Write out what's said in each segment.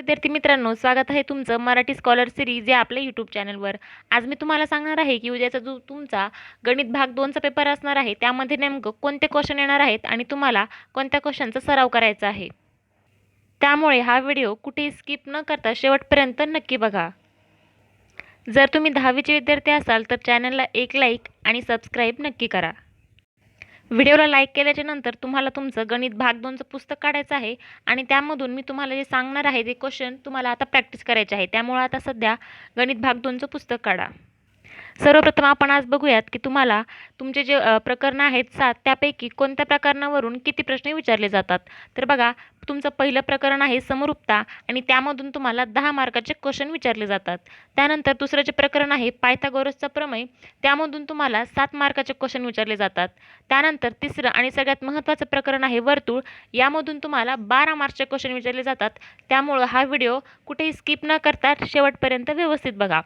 विद्यार्थी मित्रांनो, स्वागत आहे तुमचं मराठी स्कॉलर सिरीज या आपल्या यूट्यूब चॅनलवर। आज मी तुम्हाला सांगणार आहे की उद्याचा जो तुमचा गणित भाग 2चा पेपर असणार आहे त्यामध्ये नेमकं कोणते क्वेश्चन येणार आहेत आणि तुम्हाला कोणत्या क्वेश्चनचा सराव करायचा आहे। त्यामुळे हा व्हिडिओ कुठेही स्किप न करता शेवटपर्यंत नक्की बघा। जर तुम्ही 10वीचे विद्यार्थी असाल तर चॅनलला एक लाईक आणि सबस्क्राईब नक्की करा। व्हिडिओला लाईक केल्याच्या नंतर तुम्हाला तुमचं गणित भाग 2चं पुस्तक काढायचं आहे आणि त्यामधून मी तुम्हाला जे सांगणार आहे ते क्वेश्चन तुम्हाला आता प्रॅक्टिस करायचे आहे। त्यामुळे आता सध्या गणित भाग 2चं पुस्तक काढा। सर्वप्रथम आपण आज बघूयात की तुम्हाला तुमचे जे प्रकरण आहेत 7 त्यापैकी कोणत्या प्रकरणावरून किती प्रश्न विचारले जातात। तर बघा, तुमचं पहिलं प्रकरण आहे समरूपता आणि त्यामधून तुम्हाला 10 मार्काचे क्वेश्चन विचारले जातात। त्यानंतर दुसरं जे प्रकरण आहे पायथागोरसचा प्रमेय, त्यामधून तुम्हाला 7 मार्काचे क्वेश्चन विचारले जातात। त्यानंतर तिसरं आणि सगळ्यात महत्त्वाचं प्रकरण आहे वर्तुळ, यामधून तुम्हाला 12 मार्कचे क्वेश्चन विचारले जातात। त्यामुळे हा व्हिडिओ कुठेही स्किप न करता शेवटपर्यंत व्यवस्थित बघा।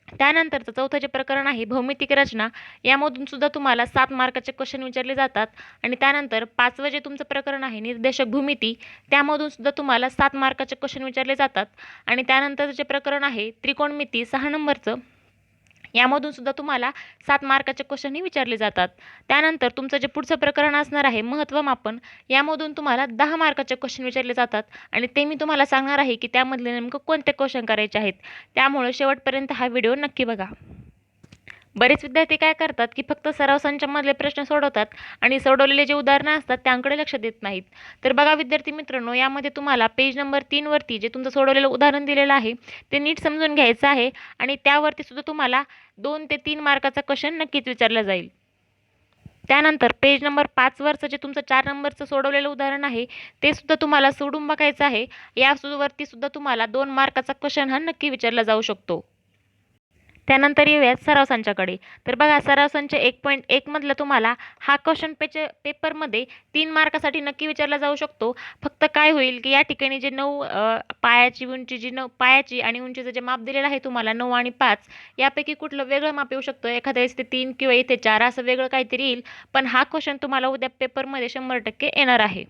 त्यानंतरचं चौथं जे प्रकरण आहे भौमितिक रचना, यामधून सुद्धा तुम्हाला 7 मार्काचे क्वेश्चन विचारले जातात। आणि त्यानंतर 5वं जे तुमचं प्रकरण आहे निर्देशक भूमिती, त्यामधून सुद्धा तुम्हाला 7 मार्काचे क्वेश्चन विचारले जातात। आणि त्यानंतर जे प्रकरण आहे त्रिकोणमिती 6 नंबरचं, यामधून सुद्धा तुम्हाला 7 मार्काचे क्वेश्चनही विचारले जातात। त्यानंतर तुमचं जे पुढचं प्रकरण असणार आहे महत्त्वमापन, यामधून तुम्हाला 10 मार्काचे क्वेश्चन विचारले जातात आणि ते मी तुम्हाला सांगणार आहे की त्यामधले नेमकं कोणते क्वेश्चन करायचे आहेत। त्यामुळे शेवटपर्यंत हा व्हिडिओ नक्की बघा। बरेच विद्यार्थी काय करतात की फक्त सराव संचामधले प्रश्न सोडवतात आणि सोडवलेले जे उदाहरणं असतात त्यांकडे लक्ष देत नाहीत। तर बघा विद्यार्थी मित्रांनो, यामध्ये तुम्हाला पेज नंबर 3 वरती जे तुमचं सोडवलेलं उदाहरण दिलेलं आहे ते नीट समजून घ्यायचं आहे आणि त्यावरती सुद्धा तुम्हाला 2 ते 3 मार्काचा क्वेश्चन नक्कीच विचारला जाईल। त्यानंतर पेज नंबर 5 वरचं जे तुमचं 4 नंबरचं सोडवलेलं उदाहरण आहे ते सुद्धा तुम्हाला सोडून बघायचं आहे। यावरती सुद्धा तुम्हाला 2 मार्काचा क्वेश्चन हा नक्की विचारला जाऊ शकतो। त्यानंतर येऊयात सराव संचाकडे। तर बघा, सराव संच 1.1 मधलं तुम्हाला हा क्वेश्चन पेपरमध्ये 3 मार्कासाठी नक्की विचारला जाऊ शकतो। फक्त काय होईल की या ठिकाणी जे 9 पायाची उंची, जी 9 पायाची आणि उंचीचं जे माप दिलेलं आहे तुम्हाला 9 आणि 5, यापैकी कुठलं वेगळं माप येऊ शकतं। एखाद्या वेळेस ते 3 किंवा इथे 4 असं वेगळं काहीतरी येईल, पण हा क्वेश्चन तुम्हाला उद्या पेपरमध्ये 100% येणार आहे।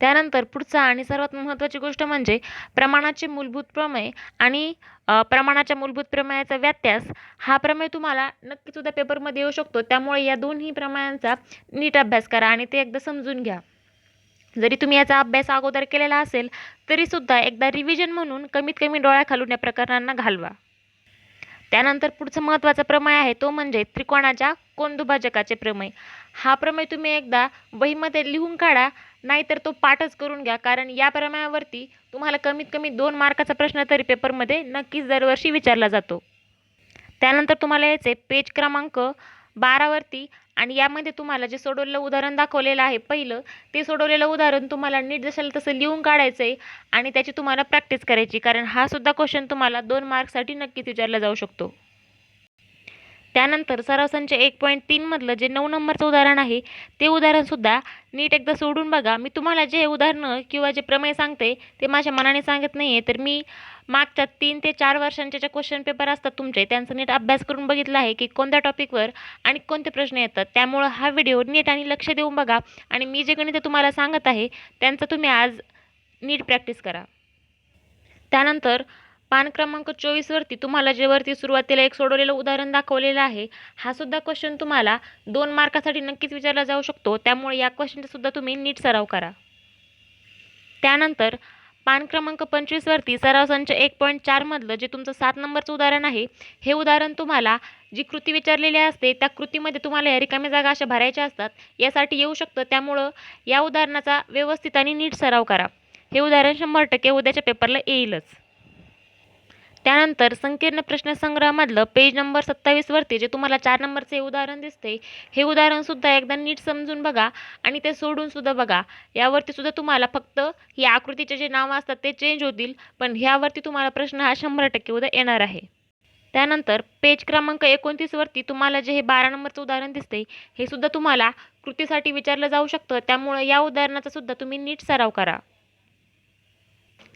त्यानंतर पुढचा आणि सर्वात महत्त्वाची गोष्ट म्हणजे प्रमाणाचे मूलभूत प्रमेय आणि प्रमाणाच्या मूलभूत प्रमेयाचा व्यत्यास। हा प्रमेय तुम्हाला नक्कीच उद्या पेपरमध्ये येऊ शकतो। त्यामुळे या दोन्ही प्रमेयांचा नीट अभ्यास करा आणि ते एकदा समजून घ्या। जरी तुम्ही याचा अभ्यास अगोदर केलेला असेल तरीसुद्धा एकदा रिव्हिजन म्हणून कमीत कमी डोळ्याखालून या प्रकरणांना घालवा। त्यानंतर पुढचं महत्त्वाचा प्रमेय आहे तो म्हणजे त्रिकोणाच्या कोनदुभाजकाचे प्रमेय। हा प्रमेय तुम्ही एकदा वहीमध्ये लिहून काढा, नाहीतर तो पाठच करून घ्या, कारण या प्रमेयावरती तुम्हाला कमीत कमी 2 मार्काचा प्रश्न तरी पेपरमध्ये नक्कीच दरवर्षी विचारला जातो। त्यानंतर तुम्हाला याचे पेज क्रमांक 12 वरती आणि यामध्ये तुम्हाला जे सोडवलेलं उदाहरण दाखवलेलं आहे पहिलं, ते सोडवलेलं उदाहरण तुम्हाला नीट जसं तसं लिहून काढायचं आहे आणि त्याची तुम्हाला प्रॅक्टिस करायची, कारण हा सुद्धा क्वेश्चन तुम्हाला 2 मार्क्ससाठी नक्कीच विचारला जाऊ शकतो। त्यानंतर सराव संच 1.3 मधलं जे 9 नंबरचं उदाहरण आहे ते उदाहरणसुद्धा नीट एकदा सोडून बघा। मी तुम्हाला जे उदाहरणं किंवा जे प्रमेय सांगते ते माझ्या मनाने सांगत नाही आहे, तर मी मागच्या 3 ते 4 वर्षांचे जे क्वेश्चन पेपर असतात तुमचे त्यांचा नीट अभ्यास करून बघितला आहे की कोणत्या टॉपिकवर आणि कोणते प्रश्न येतात। त्यामुळं हा व्हिडिओ नीट आणि लक्ष देऊन बघा आणि मी जे गणित तुम्हाला सांगत आहे त्यांचं तुम्ही आज नीट प्रॅक्टिस करा। त्यानंतर पान क्रमांक 24 वरती तुम्हाला जे वरती सुरुवातीला एक सोडवलेलं उदाहरण दाखवलेलं आहे, हा सुद्धा क्वेश्चन तुम्हाला 2 मार्कासाठी नक्कीच विचारला जाऊ शकतो। त्यामुळे या क्वेश्चनचा सुद्धा तुम्ही नीट सराव करा। त्यानंतर पान क्रमांक 25 वरती सराव संच 1.4 मधलं जे तुमचं 7 नंबरचं उदाहरण आहे, हे उदाहरण तुम्हाला जी कृती विचारलेली असते त्या कृतीमध्ये तुम्हाला या रिकाम्या जागा अशा भरायच्या असतात, यासाठी येऊ शकतं। त्यामुळं या उदाहरणाचा व्यवस्थित आणि नीट सराव करा। हे उदाहरण 100% उद्याच्या पेपरला येईलच। त्यानंतर संकीर्ण प्रश्नसंग्रहामधलं पेज नंबर 27 वरती जे तुम्हाला 4 नंबरचे उदाहरण दिसते, हे उदाहरण सुद्धा एकदा नीट समजून बघा आणि ते सोडून सुद्धा बघा। यावरती सुद्धा तुम्हाला फक्त ही आकृतीचे जे नावं असतात ते चेंज होतील, पण ह्यावरती तुम्हाला प्रश्न हा 100% उद्या येणार आहे। त्यानंतर पेज क्रमांक 29 वरती तुम्हाला जे हे 12 नंबरचं उदाहरण दिसते, हे सुद्धा तुम्हाला कृतीसाठी विचारलं जाऊ शकतं। त्यामुळे या उदाहरणाचा सुद्धा तुम्ही नीट सराव करा।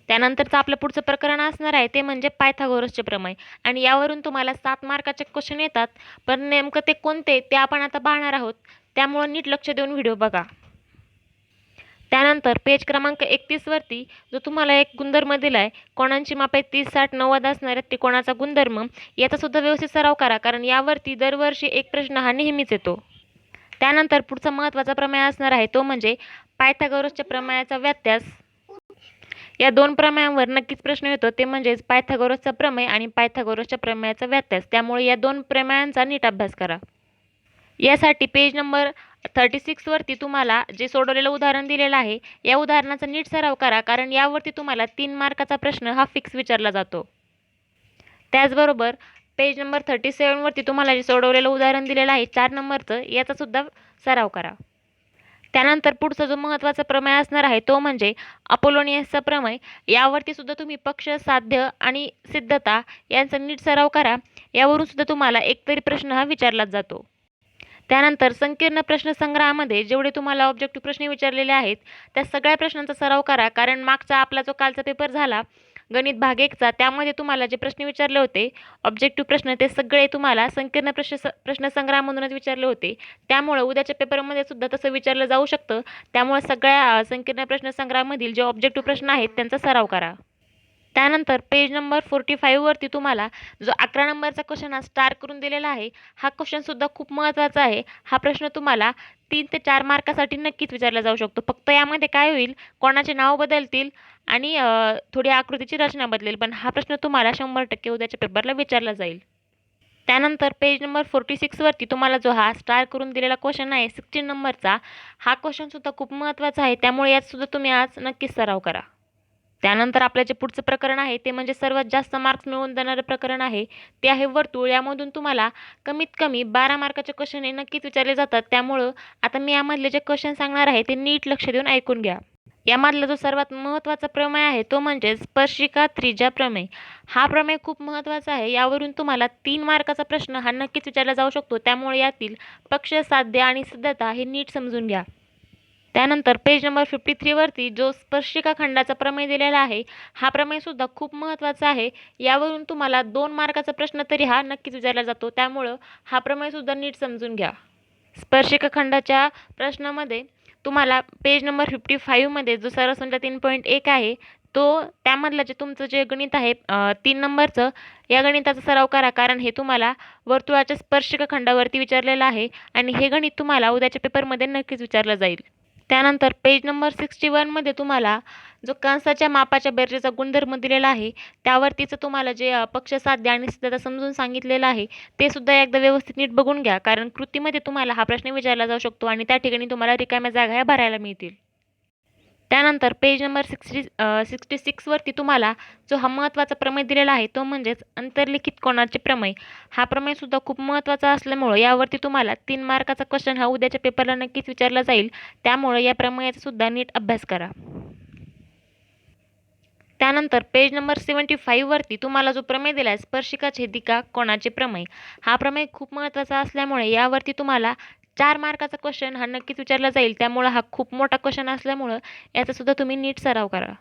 त्यानंतरचं आपलं पुढचं प्रकरण असणार आहे ते म्हणजे पायथागोरसचे प्रमेय आणि यावरून तुम्हाला 7 मार्काचे क्वेश्चन येतात, पण नेमकं ते कोणते ते आपण आता पाहणार आहोत। त्यामुळे नीट लक्ष देऊन व्हिडिओ बघा। त्यानंतर पेज क्रमांक 31 वरती जो तुम्हाला एक गुणधर्म दिलाय, कोणांची मापे 30, 60, 90 असणाऱ्या त्रिकोणाचा गुणधर्म, याचा सुद्धा व्यवस्थित सराव करा, कारण यावरती दरवर्षी एक प्रश्न हा नेहमीच येतो. त्यानंतर पुढचा महत्त्वाचा प्रमेय असणार आहे तो म्हणजे पायथागोरसच्या प्रमेयाचा व्यत्यास. या दोन प्रमेयांवर नक्कीच प्रश्न येतो, ते म्हणजेच पायथागोरसचा प्रमेय आणि पायथागोरसच्या प्रमेयाचा व्यत्यास. त्यामुळे या दोन प्रमेयांचा नीट अभ्यास करा. यासाठी पेज नंबर 36 वरती तुम्हाला जे सोडवलेलं उदाहरण दिलेलं आहे, या उदाहरणाचा नीट सराव करा, कारण यावरती तुम्हाला 3 मार्काचा प्रश्न हा फिक्स विचारला जातो. त्याचबरोबर पेज नंबर 37 वरती तुम्हाला जे सोडवलेलं उदाहरण दिलेलं आहे 4 नंबरचं, याचा सुद्धा सराव करा. त्यानंतर पुढचा जो महत्त्वाचा प्रमेय असणार आहे तो म्हणजे अपोलोनियसचा प्रमेय. यावरती सुद्धा तुम्ही पक्ष, साध्य आणि सिद्धता यांचा नीट सराव करा. यावरून सुद्धा तुम्हाला एकतरी प्रश्न हा विचारलाच जातो. त्यानंतर संकीर्ण प्रश्नसंग्रहामध्ये जेवढे तुम्हाला ऑब्जेक्टिव्ह प्रश्न विचारलेले आहेत त्या सगळ्या प्रश्नांचा सराव करा, कारण मागचा आपला जो कालचा पेपर झाला गणित भाग 1चा, त्यामध्ये तुम्हाला जे प्रश्न विचारले होते ऑब्जेक्टिव्ह प्रश्न, ते सगळे तुम्हाला संकीर्ण प्रश्नसंग्रहामधूनच विचारले होते. त्यामुळे उद्याच्या पेपरमध्ये सुद्धा तसं विचारलं जाऊ शकतं. त्यामुळे सगळ्या संकीर्ण प्रश्नसंग्रहामधील जे ऑब्जेक्टिव्ह प्रश्न आहेत त्यांचा सराव करा. त्यानंतर पेज नंबर 45 वरती तुम्हाला जो 11 नंबरचा क्वेश्चन हा स्टार करून दिलेला आहे, हा क्वेश्चनसुद्धा खूप महत्त्वाचा आहे. हा प्रश्न तुम्हाला 3 ते 4 मार्कासाठी नक्कीच विचारला जाऊ शकतो. फक्त यामध्ये काय होईल, कोणाचे नाव बदलतील आणि थोडी आकृतीची रचना बदलेल, पण हा प्रश्न तुम्हाला 100% उद्याच्या पेपरला विचारला जाईल. त्यानंतर पेज नंबर 46 वरती तुम्हाला जो हा स्टार करून दिलेला क्वेश्चन आहे 16 नंबरचा, हा क्वेश्चनसुद्धा खूप महत्त्वाचा आहे. त्यामुळे यातसुद्धा तुम्ही आज नक्कीच सराव करा. त्यानंतर आपलं जे पुढचं प्रकरण आहे ते म्हणजे सर्वात जास्त मार्क्स मिळवून देणारं प्रकरण आहे, ते आहे वर्तुळ. यामधून तुम्हाला कमीत कमी 12 मार्काचे क्वेश्चन हे नक्कीच विचारले जातात. त्यामुळं आता मी यामधले जे क्वेश्चन सांगणार आहे ते नीट लक्ष देऊन ऐकून घ्या. यामधला जो सर्वात महत्त्वाचा प्रमेय आहे तो म्हणजे स्पर्शिका त्रिज्या प्रमेय. हा प्रमेय खूप महत्त्वाचा आहे. यावरून तुम्हाला 3 मार्काचा प्रश्न हा नक्कीच विचारला जाऊ शकतो. त्यामुळे यातील पक्ष, साध्य आणि सिद्धता हे नीट समजून घ्या. त्यानंतर पेज नंबर 53 वरती जो स्पर्शिका खंडाचा प्रमेय दिलेला आहे, हा प्रमेय सुद्धा खूप महत्त्वाचा आहे. यावरून तुम्हाला 2 मार्काचा प्रश्न तरी हा नक्कीच विचारला जातो. त्यामुळं हा प्रमेय सुद्धा नीट समजून घ्या. स्पर्शिका खंडाच्या प्रश्नामध्ये तुम्हाला पेज नंबर 55 मध्ये जो सरसंख्या 3.1 आहे तो, त्यामधलं जे तुमचं जे गणित आहे 3 नंबरचं, या गणिताचा सराव करा, कारण हे तुम्हाला वर्तुळाच्या स्पर्शिका खंडावरती विचारलेलं आहे आणि हे गणित तुम्हाला उद्याच्या पेपरमध्ये नक्कीच विचारलं जाईल. त्यानंतर पेज नंबर 61 मध्ये तुम्हाला जो कंसाच्या मापाच्या बेरजेचा गुणधर्म दिलेला आहे, त्यावरतीचं तुम्हाला जे पक्ष, साध्य आणि सिद्धता समजून सांगितलेलं आहे ते सुद्धा एकदा व्यवस्थित नीट बघून घ्या, कारण कृतीमध्ये तुम्हाला हा प्रश्न विचारला जाऊ शकतो आणि त्या ठिकाणी तुम्हाला रिकाम्या जागा ह्या भरायला मिळतील. त्यानंतर पेज नंबर 66 वरती तुम्हाला जो हा महत्त्वाचा प्रमेय दिलेला आहे तो म्हणजेच अंतर्लिखित कोनाचे प्रमेय. हा प्रमेय सुद्धा खूप महत्त्वाचा असल्यामुळं यावरती तुम्हाला 3 मार्काचा क्वेश्चन हा उद्याच्या पेपरला नक्कीच विचारला जाईल. त्यामुळे या प्रमेयाचा सुद्धा नीट अभ्यास करा. त्यानंतर पेज नंबर 75 वरती तुम्हाला जो प्रमेय दिला आहे स्पर्शिका छेदिका कोनाचे प्रमेय, हा प्रमेय खूप महत्त्वाचा असल्यामुळे यावरती तुम्हाला 4 मार्काचा क्वेश्चन हा नक्कीच विचारला जाईल. त्यामुळं हा खूप मोठा क्वेश्चन असल्यामुळं याचा सुद्धा तुम्ही नीट सराव करा.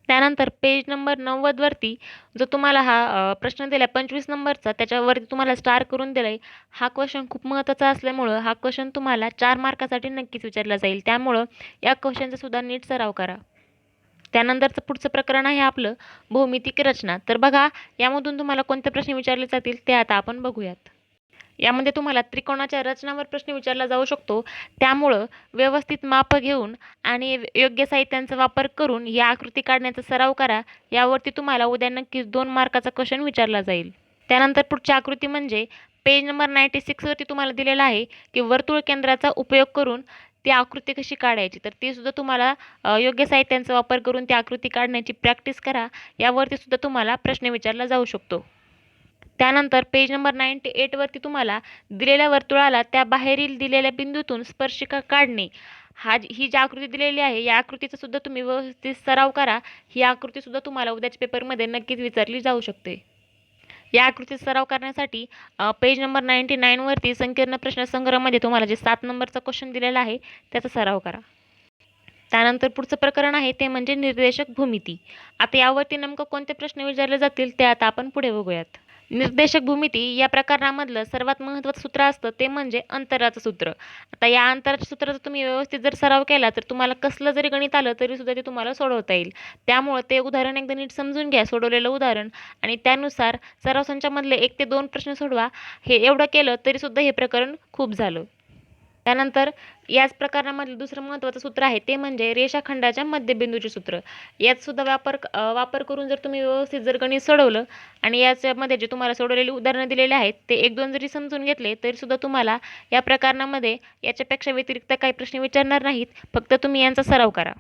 त्यानंतर पेज नंबर 90 वरती जो तुम्हाला हा प्रश्न दिला 25 नंबरचा, त्याच्यावरती तुम्हाला स्टार करून दिलाय, हा क्वेश्चन खूप महत्त्वाचा असल्यामुळं हा क्वेश्चन तुम्हाला 4 मार्कासाठी नक्कीच विचारला जाईल. त्यामुळं या क्वेश्चनचा सुद्धा नीट सराव करा. त्यानंतरचं पुढचं प्रकरण आहे आपलं भौमितिक रचना. तर बघा यामधून तुम्हाला कोणते प्रश्न विचारले जातील ते आता आपण बघूयात. यामध्ये तुम्हाला त्रिकोणाच्या रचनावर प्रश्न विचारला जाऊ शकतो. त्यामुळं व्यवस्थित मापं घेऊन आणि योग्य साहित्यांचा वापर करून या आकृती काढण्याचा सराव करा. यावरती तुम्हाला उद्या नक्कीच 2 मार्काचा क्वेश्चन विचारला जाईल. त्यानंतर पुढची आकृती म्हणजे पेज नंबर 96 वरती तुम्हाला दिलेला आहे की वर्तुळ केंद्राचा उपयोग करून ती आकृती कशी काढायची. तर ती सुद्धा तुम्हाला योग्य साहित्यांचा वापर करून ती आकृती काढण्याची प्रॅक्टिस करा. यावरती सुद्धा तुम्हाला प्रश्न विचारला जाऊ शकतो. त्यानंतर पेज नंबर 98 वरती तुम्हाला दिलेल्या वर्तुळाला त्या बाहेरील दिलेल्या बिंदूतून स्पर्शिका काढणे, ही जी आकृती दिलेली आहे या आकृतीचा सुद्धा तुम्ही व्यवस्थित सराव करा. ही आकृती सुद्धा तुम्हाला उद्याच्या पेपरमध्ये नक्कीच विचारली जाऊ शकते. या आकृतीचा सराव करण्यासाठी पेज नंबर 99 वरती संकीर्ण प्रश्नसंग्रहामध्ये तुम्हाला जे 7 नंबरचा क्वेश्चन दिलेला आहे त्याचा सराव करा. त्यानंतर पुढचं प्रकरण आहे ते म्हणजे निर्देशक भूमिती. आता यावरती नेमकं कोणते प्रश्न विचारले जातील ते आता आपण पुढे बघूयात. निर्देशक भूमिती या प्रकरणामधलं सर्वात महत्त्वाचं सूत्र असतं ते म्हणजे अंतराचं सूत्र. आता या अंतराच्या सूत्राचा तुम्ही व्यवस्थित जर सराव केला तर तुम्हाला कसलं जरी गणित आलं तरीसुद्धा ते तुम्हाला सोडवता येईल. त्यामुळं ते उदाहरण एकदा नीट समजून घ्या, सोडवलेलं उदाहरण, आणि त्यानुसार सराव संचामधले 1 ते 2 प्रश्न सोडवा. हे एवढं केलं तरीसुद्धा हे प्रकरण खूप झालं. त्यानंतर याच प्रकरणामधलं दुसरं महत्त्वाचं सूत्र आहे ते म्हणजे रेषाखंडाच्या मध्यबिंदूचे सूत्र. यात सुद्धा वापर करून जर तुम्ही व्यवस्थित जर गणित सोडवलं आणि याच्यामध्ये जे तुम्हाला सोडवलेली उदाहरणं दिलेली आहेत ते 1-2 जरी समजून घेतले तरीसुद्धा तुम्हाला या प्रकरणामध्ये याच्यापेक्षा व्यतिरिक्त काही प्रश्न विचारणार नाहीत. फक्त तुम्ही यांचा सराव करा.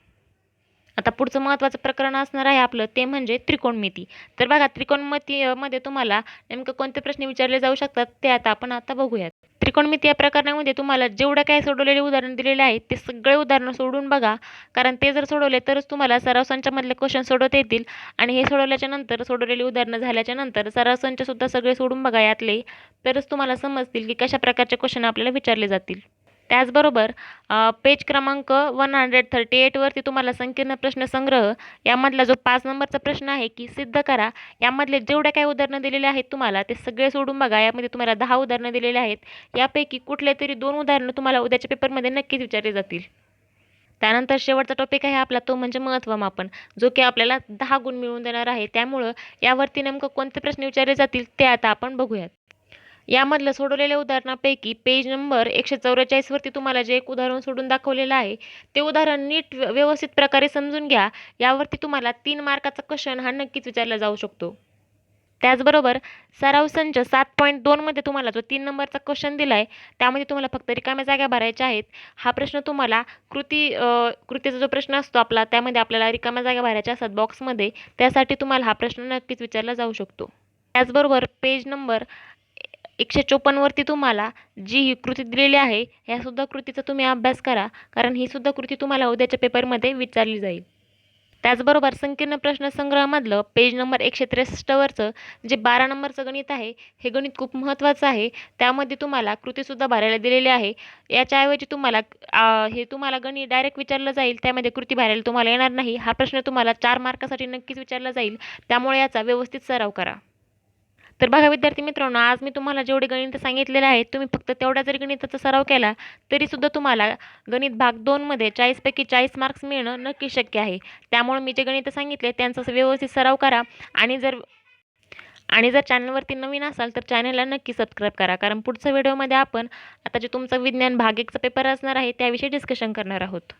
आता पुढचं महत्त्वाचं प्रकरण असणार आहे आपलं ते म्हणजे त्रिकोणमिती. तर बघा, त्रिकोणमितीमध्ये तुम्हाला नेमकं कोणते प्रश्न विचारले जाऊ शकतात ते आपण बघूयात. त्रिकोणमिती या प्रकरणामध्ये तुम्हाला जेवढं काही सोडवलेले उदाहरण दिलेले आहेत ते सगळे उदाहरणं सोडून बघा, कारण ते जर सोडवले तरच तुम्हाला सराव संचामधले क्वेश्चन सोडवता येतील. आणि हे सोडवल्याच्या नंतर, सोडवलेली उदाहरणं झाल्याच्या नंतर सराव संचसुद्धा सगळे सोडून बघा यातले, तरच तुम्हाला समजतील की कशा प्रकारचे क्वेश्चन आपल्याला विचारले जातील. त्याचबरोबर पेज क्रमांक 138 वरती तुम्हाला संकीर्ण प्रश्नसंग्रह यामधला जो 5 नंबरचा प्रश्न आहे की सिद्ध करा, यामधले जेवढ्या काही उदाहरणं दिलेले आहेत तुम्हाला ते सगळे सोडून बघा. यामध्ये तुम्हाला 10 उदाहरणं दिलेली आहेत. यापैकी कुठलेतरी 2 उदाहरणं तुम्हाला उद्याच्या पेपरमध्ये नक्कीच विचारले जातील. त्यानंतर शेवटचा टॉपिक आहे आपला तो म्हणजे महत्त्वमापन, जो की आपल्याला 10 गुण मिळवून देणार आहे. त्यामुळं यावरती नेमकं कोणते प्रश्न विचारले जातील ते आता आपण बघूयात. यामधलं सोडवलेल्या उदाहरणापैकी पेज नंबर 144 वरती तुम्हाला जे एक उदाहरण सोडून दाखवलेलं आहे ते उदाहरण नीट व्यवस्थित प्रकारे समजून घ्या. यावरती तुम्हाला 3 मार्काचा क्वेश्चन हा नक्कीच विचारला जाऊ शकतो. त्याचबरोबर सराव संच 7.2 मध्ये तुम्हाला जो 3 नंबरचा क्वेश्चन दिला आहे त्यामध्ये तुम्हाला फक्त रिकाम्या जागा भरायच्या आहेत. हा प्रश्न तुम्हाला कृतीचा जो प्रश्न असतो आपला त्यामध्ये आपल्याला रिकाम्या जागा भरायच्या असतात बॉक्समध्ये, त्यासाठी तुम्हाला हा प्रश्न नक्कीच विचारला जाऊ शकतो. त्याचबरोबर पेज नंबर 154 वरती तुम्हाला जी ही कृती दिलेली आहे ह्यासुद्धा कृतीचा तुम्ही अभ्यास करा, कारण ही सुद्धा कृती तुम्हाला उद्याच्या पेपरमध्ये विचारली जाईल. त्याचबरोबर संकीर्ण प्रश्नसंग्रहामधलं पेज नंबर 163 वरचं जे 12 नंबरचं गणित आहे हे गणित खूप महत्त्वाचं आहे. त्यामध्ये तुम्हाला कृतीसुद्धा भरायला दिलेली आहे. याच्याऐवजी तुम्हाला गणित डायरेक्ट विचारलं जाईल, त्यामध्ये कृती भरायला तुम्हाला येणार नाही. हा प्रश्न तुम्हाला 4 मार्कासाठी नक्कीच विचारला जाईल. त्यामुळे याचा व्यवस्थित सराव करा. तर बघा विद्यार्थी मित्रांनो, आज मी तुम्हाला जेवढे गणित सांगितलेले आहेत तुम्ही फक्त तेवढ्या जरी गणिताचा सराव केला तरीसुद्धा तुम्हाला गणित भाग 2 मध्ये 40 पैकी 40 मार्क्स मिळणं नक्की शक्य आहे. त्यामुळे मी जे गणित सांगितले त्यांचा व्यवस्थित सराव करा. आणि जर चॅनलवरती नवीन असाल तर चॅनलला नक्की सबस्क्राईब करा, कारण पुढच्या व्हिडिओमध्ये आपण आता जे तुमचा विज्ञान भाग 1चा पेपर असणार आहे त्याविषयी डिस्कशन करणार आहोत.